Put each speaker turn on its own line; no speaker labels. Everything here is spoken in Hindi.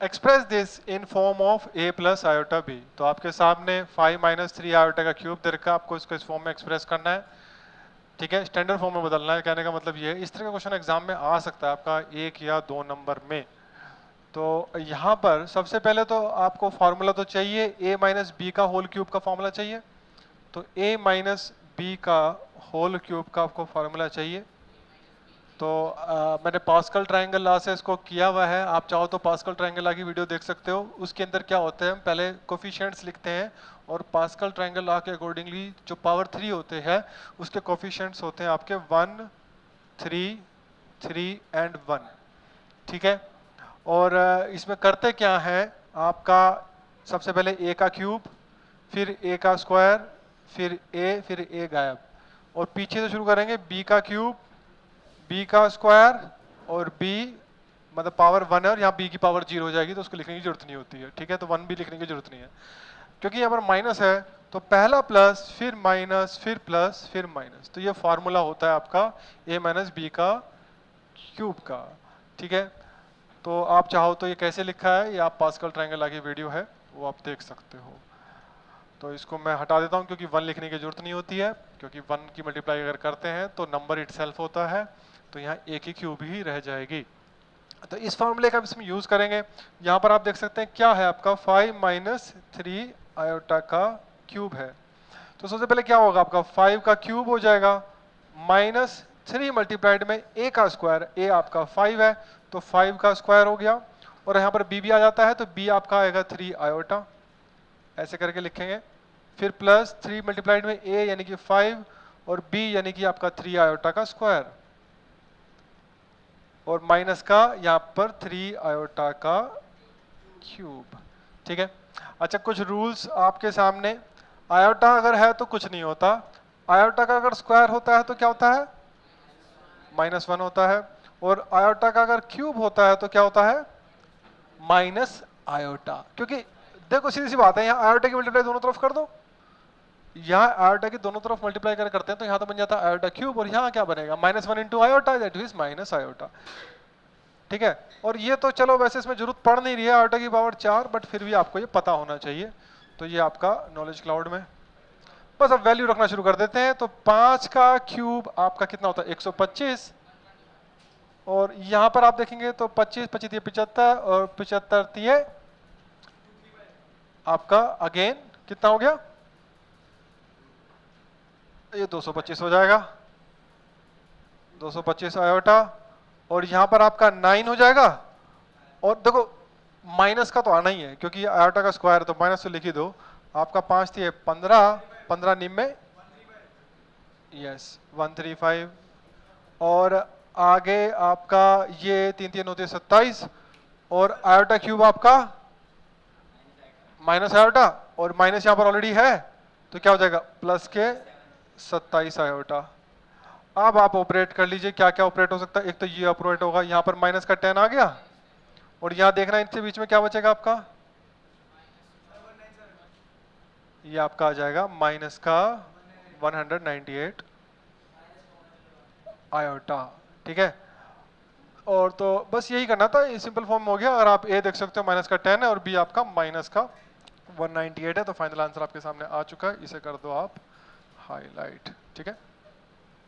Express this in form of a plus iota b। तो आपके सामने 5 माइनस 3 आयोटा का क्यूब दे रखा है, आपको इसको इस फॉर्म में एक्सप्रेस करना है। ठीक है, स्टैंडर्ड फॉर्म में बदलना है। कहने का मतलब ये है, इस तरह का क्वेश्चन एग्जाम में आ सकता है आपका 1 या 2 नंबर में। तो यहाँ पर सबसे पहले तो आपको फॉर्मूला तो चाहिए, a माइनस बी का होल क्यूब का फॉर्मूला चाहिए। तो a माइनस बी का होल क्यूब का आपको फॉर्मूला चाहिए। तो मैंने पास्कल ट्रायंगल लॉ से इसको किया हुआ है, आप चाहो तो पास्कल ट्रायंगल लॉ की वीडियो देख सकते हो। उसके अंदर क्या होता है, हम पहले कोफिशिएंट्स लिखते हैं और पास्कल ट्रायंगल लॉ के अकॉर्डिंगली जो पावर 3 होते हैं उसके कोफिशिएंट्स होते हैं आपके 1, 3, 3 एंड 1। ठीक है, और इसमें करते क्या है, आपका सबसे पहले a का क्यूब, फिर a का स्क्वायर, फिर a गायब, और पीछे से शुरू करेंगे b का क्यूब, b का स्क्वायर और b मतलब पावर 1 है और यहाँ b की पावर 0 हो जाएगी तो उसको लिखने की जरूरत नहीं होती है। ठीक है, तो 1 भी लिखने की जरूरत नहीं है क्योंकि यहाँ पर माइनस है। तो पहला प्लस, फिर माइनस, फिर प्लस, फिर माइनस। तो ये फॉर्मूला होता है आपका a माइनस बी का क्यूब का। ठीक है, तो आप चाहो तो ये कैसे लिखा है, ये आप पास्कल ट्रायंगल लॉ की वीडियो है वो आप देख सकते हो। तो इसको मैं हटा देता हूँ क्योंकि 1 लिखने की जरूरत नहीं होती है, क्योंकि 1 की मल्टीप्लाई अगर करते हैं तो नंबर इटसेल्फ होता है, तो यहाँ a की क्यूब ही रह जाएगी। तो इस फॉर्मूले का इसमें यूज करेंगे। यहाँ पर आप देख सकते हैं क्या है, आपका 5 माइनस 3 आयोटा का क्यूब है। तो सबसे पहले क्या होगा, आपका 5 का क्यूब हो जाएगा माइनस 3 मल्टीप्लाइड में a का स्क्वायर, a आपका 5 है तो 5 का स्क्वायर हो गया, और यहाँ पर b भी आ जाता है तो b आपका आएगा 3 आयोटा, ऐसे करके लिखेंगे। फिर प्लस 3 मल्टीप्लाइड में a यानी कि 5 और b यानी कि आपका 3 आयोटा का स्क्वायर, और माइनस का यहाँ पर 3 आयोटा का क्यूब। ठीक है, अच्छा कुछ रूल्स आपके सामने। आयोटा अगर है तो कुछ नहीं होता, आयोटा का अगर स्क्वायर होता है तो क्या होता है, -1 होता है, और आयोटा का अगर क्यूब होता है तो क्या होता है, माइनस आयोटा। क्योंकि देखो सीधी सी बात है, यहाँ आयोटा की मल्टीप्लाई दोनों तरफ कर दो, यहाँ आयोटा की दोनों तरफ मल्टीप्लाई करते हैं तो यहाँ तो बन जाता है आयोटा क्यूब, और यहाँ क्या बनेगा, -1 into iota, that is minus iota. ठीक है, और ये तो चलो वैसे इसमें जरूरत पड़ नहीं रही है आयोटा की पावर 4, बट फिर भी आपको ये पता होना चाहिए। तो ये आपका नॉलेज क्लाउड में। बस अब वैल्यू रखना शुरू कर देते हैं। तो 5 का क्यूब आपका कितना होता है, 125, और यहां पर आप देखेंगे तो 25 25 75 और 75 तिये आपका अगेन कितना हो गया, ये 225 हो जाएगा, 225 आयोटा, और यहां पर आपका 9 हो जाएगा। और देखो माइनस का तो आना ही है क्योंकि आयोटा का स्क्वायर, तो माइनस तो लिख ही दो। आपका 5 थी 15, 15 निम में यस 135, और आगे आपका ये 3 3 होते 27, और आयोटा क्यूब आपका माइनस आयोटा, और माइनस यहाँ पर ऑलरेडी है तो क्या हो जाएगा, प्लस के 27 आयोटा। अब आप ऑपरेट कर लीजिए, क्या क्या ऑपरेट हो सकता है। एक तो ये ऑपरेट होगा, यहाँ पर माइनस का 10 आ गया, और यहाँ देखना इनके बीच में क्या बचेगा आपका, ये आपका आ जाएगा माइनस का 198 आयोटा। ठीक है, और तो बस यही करना था, ये सिंपल फॉर्म में हो गया। और आप ए देख सकते हो माइनस का 10 है और बी आपका माइनस का 198 है। तो फाइनल आंसर आपके सामने आ चुका है, इसे कर दो आप हाईलाइट। ठीक है।